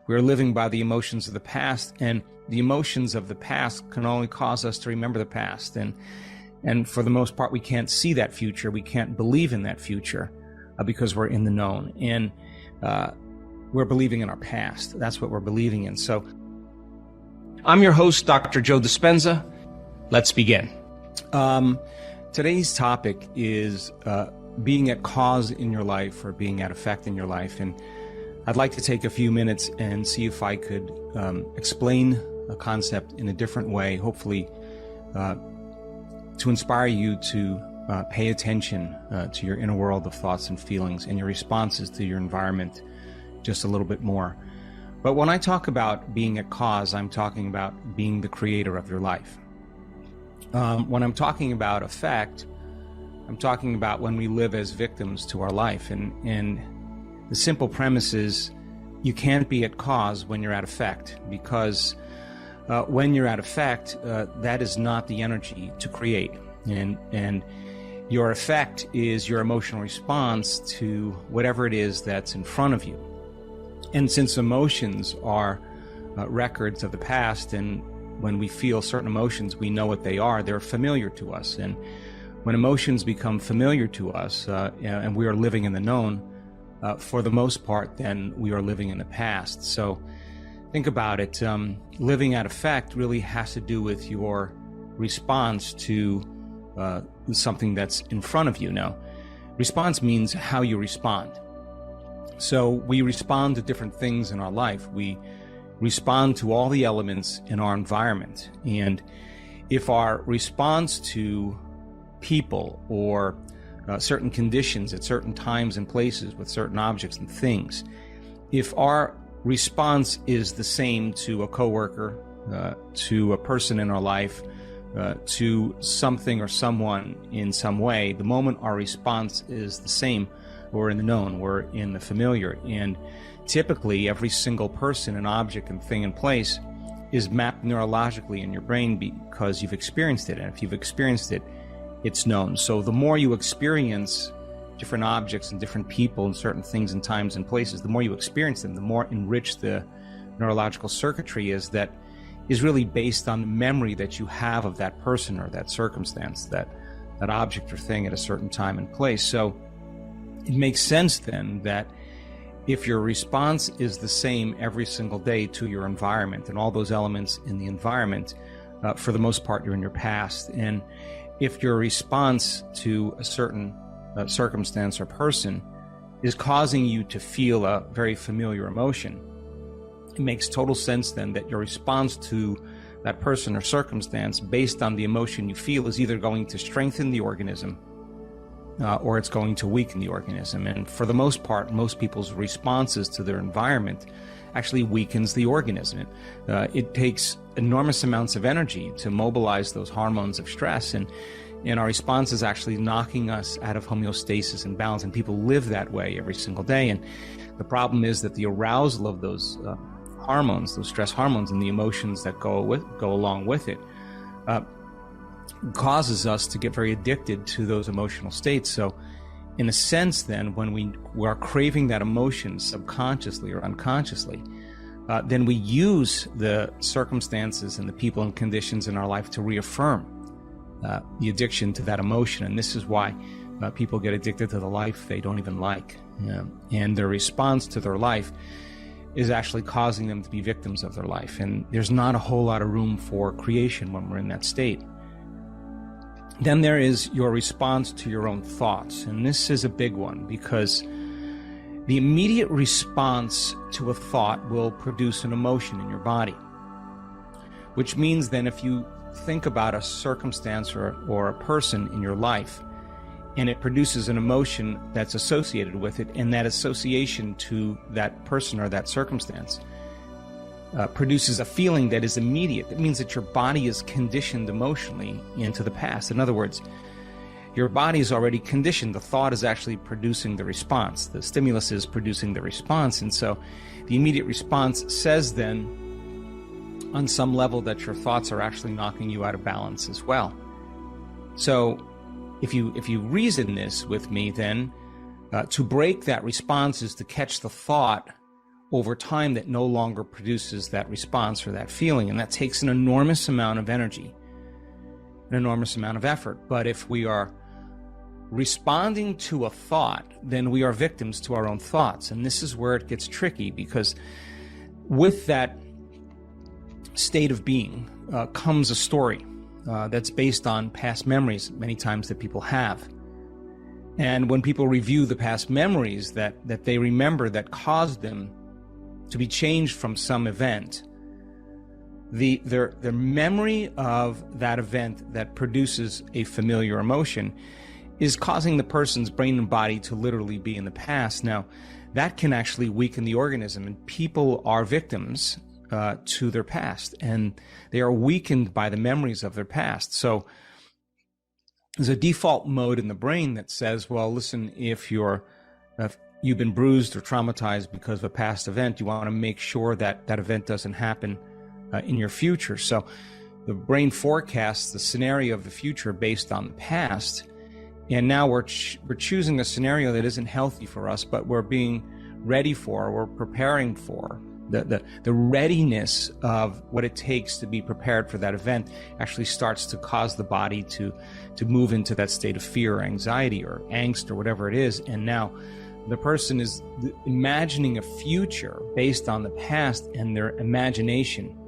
We're living by the emotions of the past, and the emotions of the past can only cause us to remember the past. And for the most part, we can't see that future. We can't believe in that future because we're in the known. And we're believing in our past. That's what we're believing in. So I'm your host, Dr. Joe Dispenza. Let's begin. Today's topic is being at cause in your life or being at effect in your life. And I'd like to take a few minutes and see if I could explain a concept in a different way, hopefully to inspire you to pay attention to your inner world of thoughts and feelings and your responses to your environment just a little bit more. But when I talk about being at cause, I'm talking about being the creator of your life. When I'm talking about effect, I'm talking about when we live as victims to our life. And the simple premise is you can't be at cause when you're at effect, because when you're at effect, that is not the energy to create. And your effect is your emotional response to whatever it is that's in front of you. And since emotions are records of the past, and when we feel certain emotions, we know what they are, they're familiar to us. And when emotions become familiar to us and we are living in the known, for the most part, then we are living in the past. So think about it. Living at effect really has to do with your response to something that's in front of you. Now, response means how you respond. So we respond to different things in our life. We respond to all the elements in our environment. And if our response to people or certain conditions at certain times and places with certain objects and things, if our response is the same to a coworker, to a person in our life, to something or someone in some way, the moment our response is the same, we're in the known, we're in the familiar. And typically every single person and object and thing and place is mapped neurologically in your brain because you've experienced it. And if you've experienced it, it's known. So the more you experience different objects and different people and certain things and times and places, the more you experience them, the more enriched the neurological circuitry is that is really based on the memory that you have of that person or that circumstance, that object or thing at a certain time and place. So it makes sense then that if your response is the same every single day to your environment and all those elements in the environment, for the most part, you're in your past. And if your response to a certain circumstance or person is causing you to feel a very familiar emotion, it makes total sense then that your response to that person or circumstance based on the emotion you feel is either going to strengthen the organism or it's going to weaken the organism. And for the most part, most people's responses to their environment actually weakens the organism. It takes enormous amounts of energy to mobilize those hormones of stress, and our response is actually knocking us out of homeostasis and balance, and people live that way every single day. And the problem is that the arousal of those hormones, those stress hormones, and the emotions that go along with it causes us to get very addicted to those emotional states. So in a sense then, when we are craving that emotion subconsciously or unconsciously, then we use the circumstances and the people and conditions in our life to reaffirm the addiction to that emotion. And this is why people get addicted to the life they don't even like. And their response to their life is actually causing them to be victims of their life. And there's not a whole lot of room for creation when we're in that state. Then there is your response to your own thoughts. And this is a big one, because the immediate response to a thought will produce an emotion in your body, which means then if you think about a circumstance or a person in your life, and it produces an emotion that's associated with it, and that association to that person or that circumstance produces a feeling that is immediate. That means that your body is conditioned emotionally into the past. In other words, your body is already conditioned. The thought is actually producing the response. The stimulus is producing the response. And so the immediate response says then, on some level, that your thoughts are actually knocking you out of balance as well. So if you reason this with me, then to break that response is to catch the thought over time that no longer produces that response or that feeling. And that takes an enormous amount of energy, an enormous amount of effort. But if we are responding to a thought, then we are victims to our own thoughts. And this is where it gets tricky, because with that state of being comes a story that's based on past memories, many times, that people have. And when people review the past memories that they remember that caused them to be changed from some event, their memory of that event that produces a familiar emotion is causing the person's brain and body to literally be in the past. Now, that can actually weaken the organism, and people are victims to their past, and they are weakened by the memories of their past. So there's a default mode in the brain that says, well, listen, if you've been bruised or traumatized because of a past event, you want to make sure that that event doesn't happen in your future. So the brain forecasts the scenario of the future based on the past. And now we're choosing a scenario that isn't healthy for us, but we're being ready for, we're preparing for. The readiness of what it takes to be prepared for that event actually starts to cause the body to move into that state of fear or anxiety or angst or whatever it is. And now the person is imagining a future based on the past, and their imagination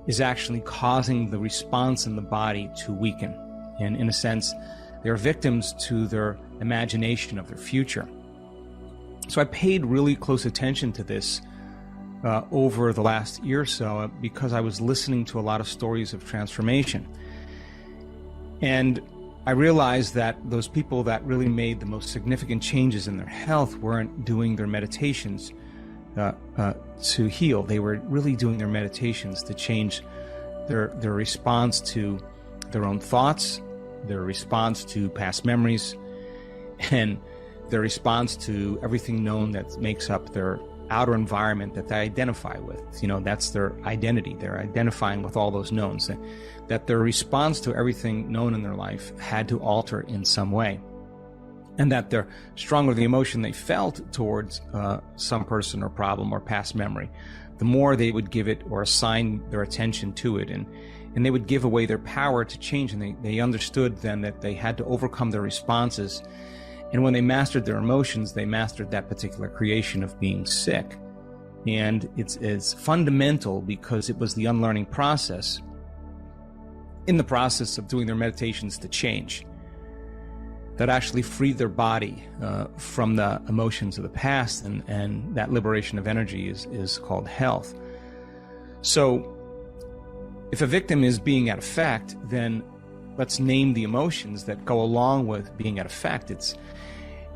is actually causing the response in the body to weaken. And in a sense, they're victims to their imagination of their future. So I paid really close attention to this over the last year or so, because I was listening to a lot of stories of transformation. And I realized that those people that really made the most significant changes in their health weren't doing their meditations to heal. They were really doing their meditations to change their response to their own thoughts, their response to past memories, and their response to everything known that makes up their outer environment that they identify with. That's their identity. They're identifying with all those knowns. That their response to everything known in their life had to alter in some way. And that the stronger the emotion they felt towards some person or problem or past memory, the more they would give it or assign their attention to it. And they would give away their power to change. And they understood then that they had to overcome their responses. And when they mastered their emotions, they mastered that particular creation of being sick. And it's fundamental, because it was the unlearning process, in the process of doing their meditations to change, that actually freed their body from the emotions of the past. And that liberation of energy is called health. So if a victim is being at effect, then let's name the emotions that go along with being at effect.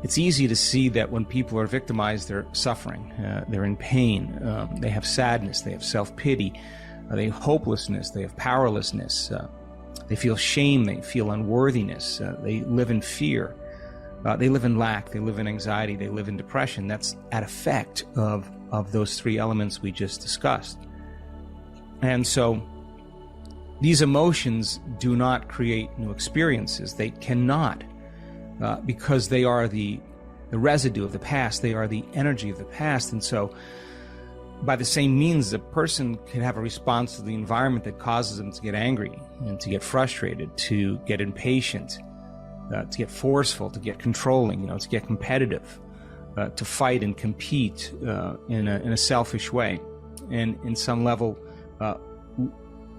It's easy to see that when people are victimized, they're suffering, they're in pain, they have sadness, they have self-pity, they have hopelessness, they have powerlessness, they feel shame, they feel unworthiness, they live in fear, they live in lack, they live in anxiety, they live in depression. That's at effect of those three elements we just discussed. And so these emotions do not create new experiences. They cannot. Because they are the residue of the past. They are the energy of the past. And so by the same means, a person can have a response to the environment that causes them to get angry and to get frustrated, to get impatient, to get forceful, to get controlling, to get competitive, to fight and compete in a selfish way. And in some level,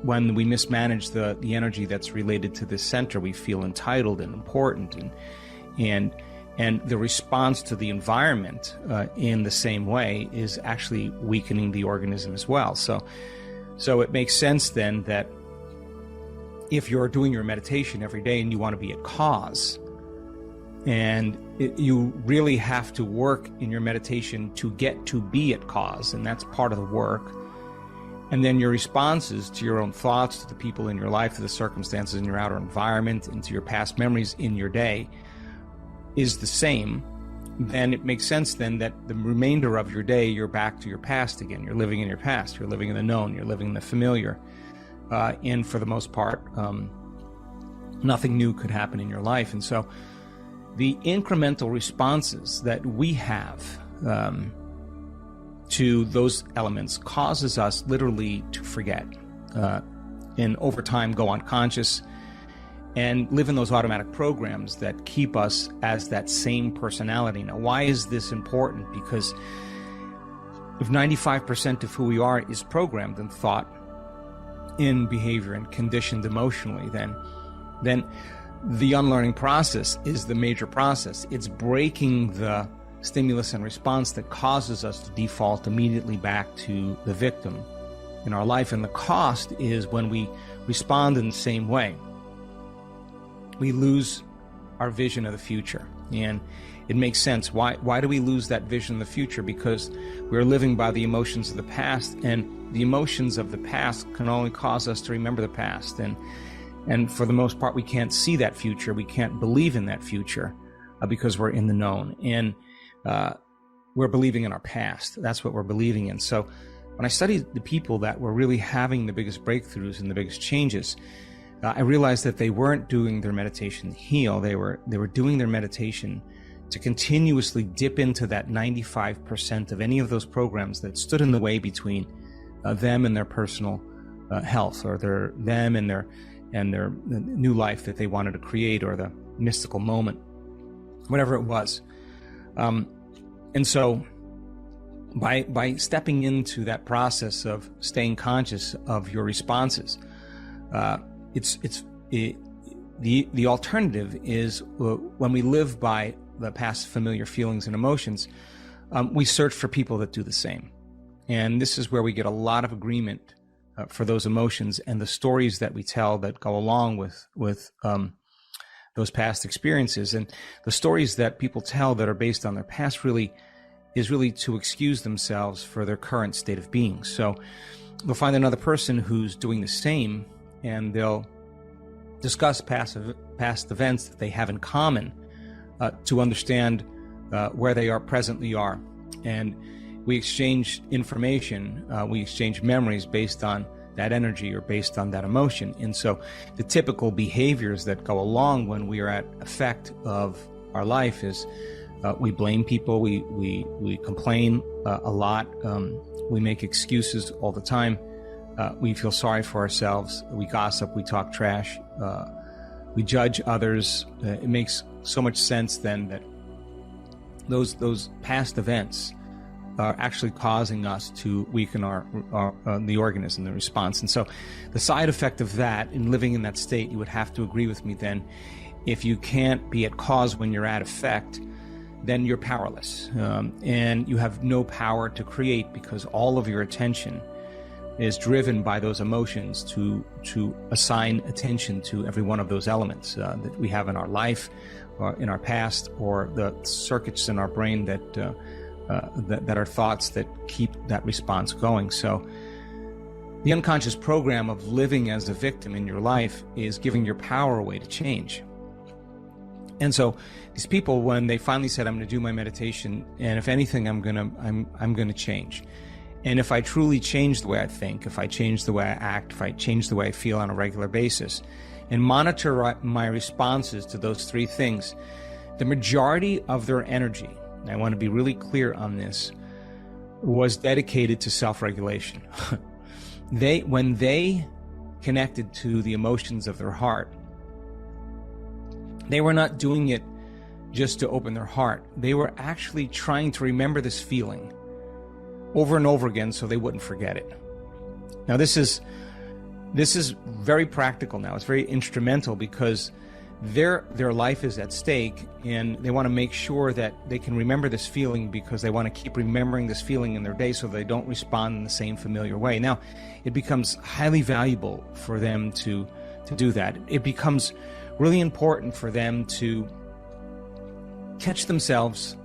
when we mismanage the energy that's related to this center, we feel entitled and important, and the response to the environment in the same way is actually weakening the organism as well. So it makes sense then that if you're doing your meditation every day and you want to be at cause, and you really have to work in your meditation to get to be at cause, and that's part of the work. And then your responses to your own thoughts, to the people in your life, to the circumstances in your outer environment, and to your past memories in your day is the same, then it makes sense then that the remainder of your day, you're back to your past again. You're living in your past. You're living in the known. You're living in the familiar. And for the most part, nothing new could happen in your life. And so the incremental responses that we have to those elements causes us literally to forget, and over time go unconscious and live in those automatic programs that keep us as that same personality. Now, why is this important? Because if 95% of who we are is programmed in thought, in behavior, and conditioned emotionally, then the unlearning process is the major process. It's breaking the stimulus and response that causes us to default immediately back to the victim in our life. And the cost is when we respond in the same way, we lose our vision of the future. And it makes sense. Why do we lose that vision of the future? Because we're living by the emotions of the past, and the emotions of the past can only cause us to remember the past. And for the most part, we can't see that future. We can't believe in that future because we're in the known. And we're believing in our past. That's what we're believing in. So when I studied the people that were really having the biggest breakthroughs and the biggest changes, I realized that they weren't doing their meditation to heal. They were doing their meditation to continuously dip into that 95% of any of those programs that stood in the way between them and their personal health, or them and their new life that they wanted to create, or the mystical moment, whatever it was. And so by stepping into that process of staying conscious of your responses, the alternative is when we live by the past familiar feelings and emotions, we search for people that do the same. And this is where we get a lot of agreement for those emotions and the stories that we tell that go along with those past experiences. And the stories that people tell that are based on their past is really to excuse themselves for their current state of being. So they'll find another person who's doing the same, and they'll discuss past events that they have in common to understand where they presently are. And we exchange information, we exchange memories based on that energy or based on that emotion. And so the typical behaviors that go along when we are at effect of our life is we blame people, we complain a lot, we make excuses all the time, we feel sorry for ourselves, we gossip, we talk trash, we judge others. It makes so much sense then that those past events are actually causing us to weaken the organism, the response. And so the side effect of that, in living in that state, you would have to agree with me then, if you can't be at cause when you're at effect, then you're powerless. And you have no power to create, because all of your attention is driven by those emotions to assign attention to every one of those elements that we have in our life, or in our past, or the circuits in our brain that are thoughts that keep that response going. So the unconscious program of living as a victim in your life is giving your power away to change. And so these people, when they finally said, I'm going to do my meditation, and if anything, I'm going to change. And if I truly change the way I think, if I change the way I act, if I change the way I feel on a regular basis, and monitor my responses to those three things, the majority of their energy, and I want to be really clear on this, was dedicated to self-regulation. When they connected to the emotions of their heart, they were not doing it just to open their heart. They were actually trying to remember this feeling over and over again so they wouldn't forget it. Now this is very practical now. It's very instrumental, because their life is at stake, and they want to make sure that they can remember this feeling, because they want to keep remembering this feeling in their day so they don't respond in the same familiar way. Now, it becomes highly valuable for them to do that. It becomes really important for them to catch themselves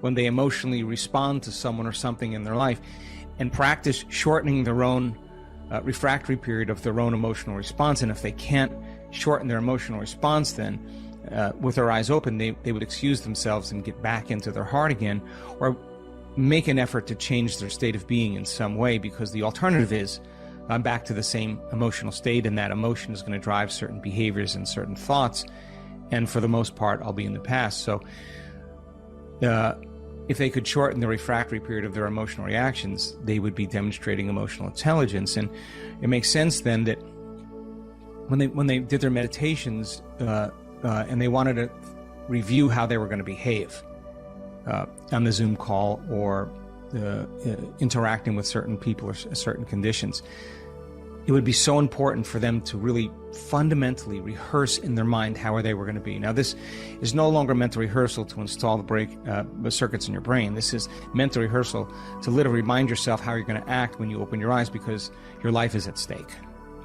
when they emotionally respond to someone or something in their life, and practice shortening their own refractory period of their own emotional response. And if they can't shorten their emotional response, then with their eyes open, they would excuse themselves and get back into their heart again, or make an effort to change their state of being in some way, because the alternative is I'm back to the same emotional state, and that emotion is going to drive certain behaviors and certain thoughts, and for the most part I'll be in the past. So if they could shorten the refractory period of their emotional reactions, they would be demonstrating emotional intelligence. And it makes sense then that when they did their meditations and they wanted to review how they were going to behave on the Zoom call or interacting with certain people or certain conditions, it would be so important for them to really fundamentally rehearse in their mind how they were going to be. Now, this is no longer mental rehearsal to install the circuits in your brain. This is mental rehearsal to literally remind yourself how you're going to act when you open your eyes, because your life is at stake.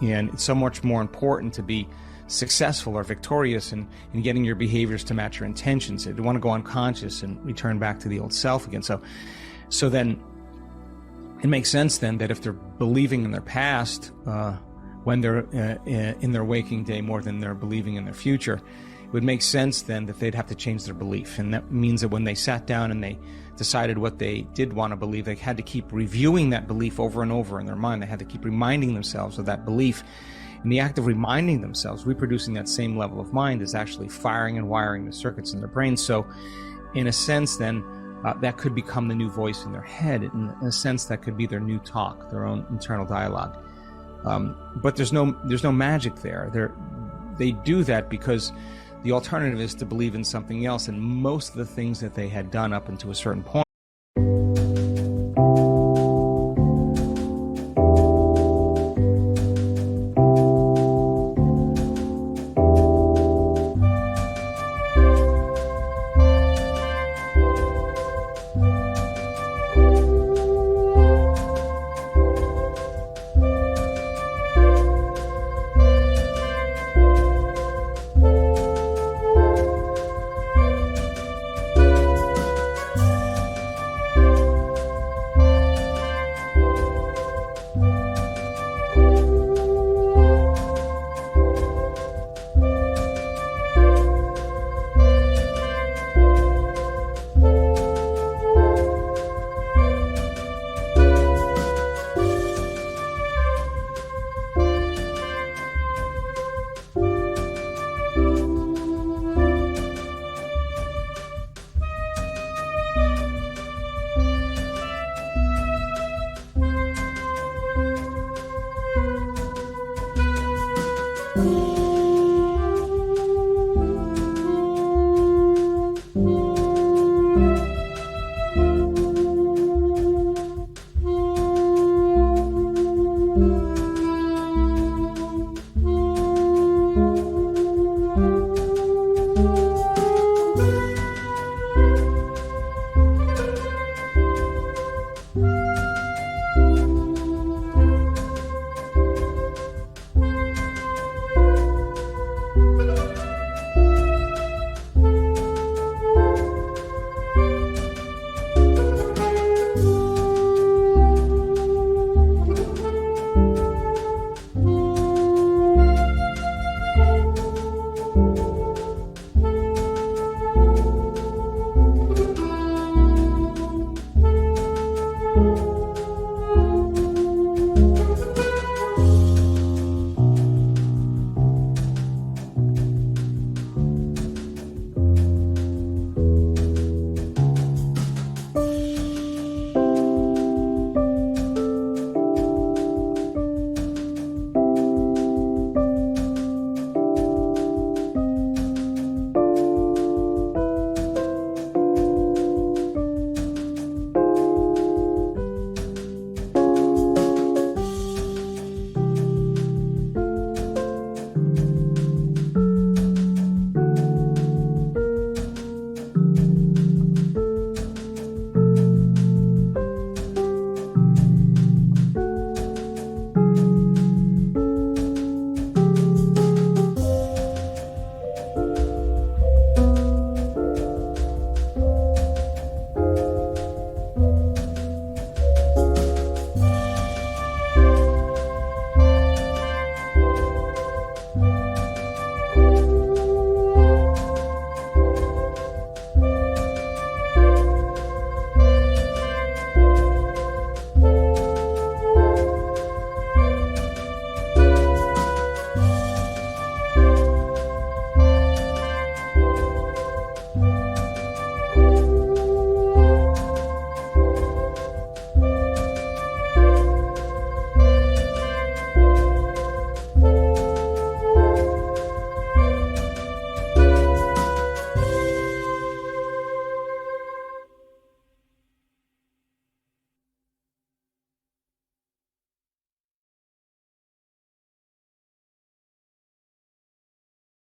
And it's so much more important to be successful or victorious in getting your behaviors to match your intentions. You want to go unconscious and return back to the old self again. So then it makes sense then that if they're believing in their past when they're in their waking day more than they're believing in their future, it would make sense then that they'd have to change their belief. And that means that when they sat down and they decided what they did want to believe, they had to keep reviewing that belief over and over in their mind. They had to keep reminding themselves of that belief. And the act of reminding themselves, reproducing that same level of mind, is actually firing and wiring the circuits in their brain. So in a sense then, that could become the new voice in their head. In a sense, that could be their new talk, their own internal dialogue. But there's no magic there. They do that because the alternative is to believe in something else, and most of the things that they had done up until a certain point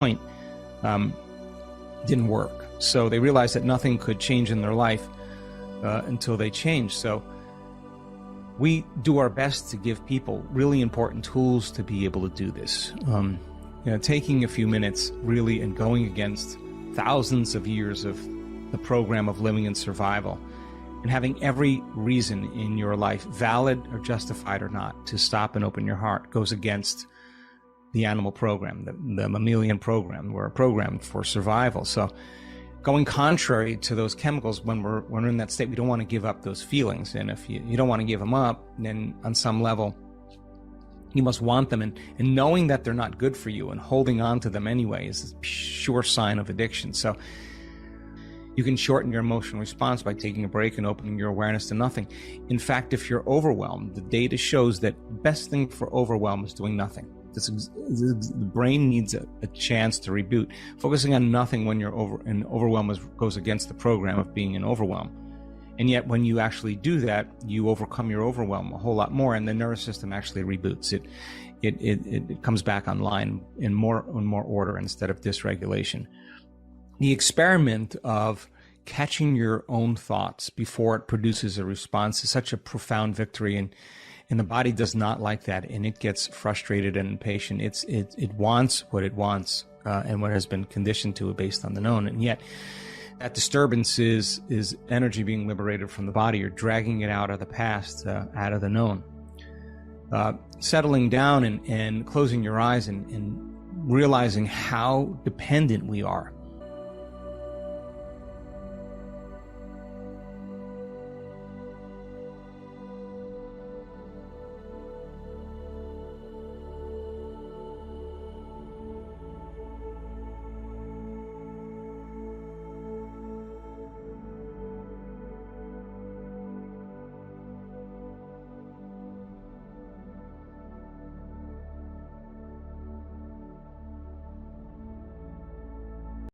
point didn't work. So they realized that nothing could change in their life until they changed. So we do our best to give people really important tools to be able to do this. Taking a few minutes really and going against thousands of years of the program of living in survival, and having every reason in your life, valid or justified or not, to stop and open your heart goes against the animal program, the mammalian program. We're programmed for survival. So going contrary to those chemicals, when we're in that state, we don't want to give up those feelings. And if you don't want to give them up, then on some level, you must want them. And knowing that they're not good for you and holding on to them anyway is a sure sign of addiction. So you can shorten your emotional response by taking a break and opening your awareness to nothing. In fact, if you're overwhelmed, the data shows that the best thing for overwhelm is doing nothing. The brain needs a chance to reboot. Focusing on nothing when you're overwhelm goes against the program of being in overwhelm. And yet when you actually do that, you overcome your overwhelm a whole lot more, and the nervous system actually reboots. It comes back online in more order instead of dysregulation. The experiment of catching your own thoughts before it produces a response is such a profound victory, and the body does not like that, and it gets frustrated and impatient. It wants what it wants and what has been conditioned to it based on the known, and yet that disturbance is energy being liberated from the body. You're dragging it out of the past, out of the known. Settling down and closing your eyes and realizing how dependent we are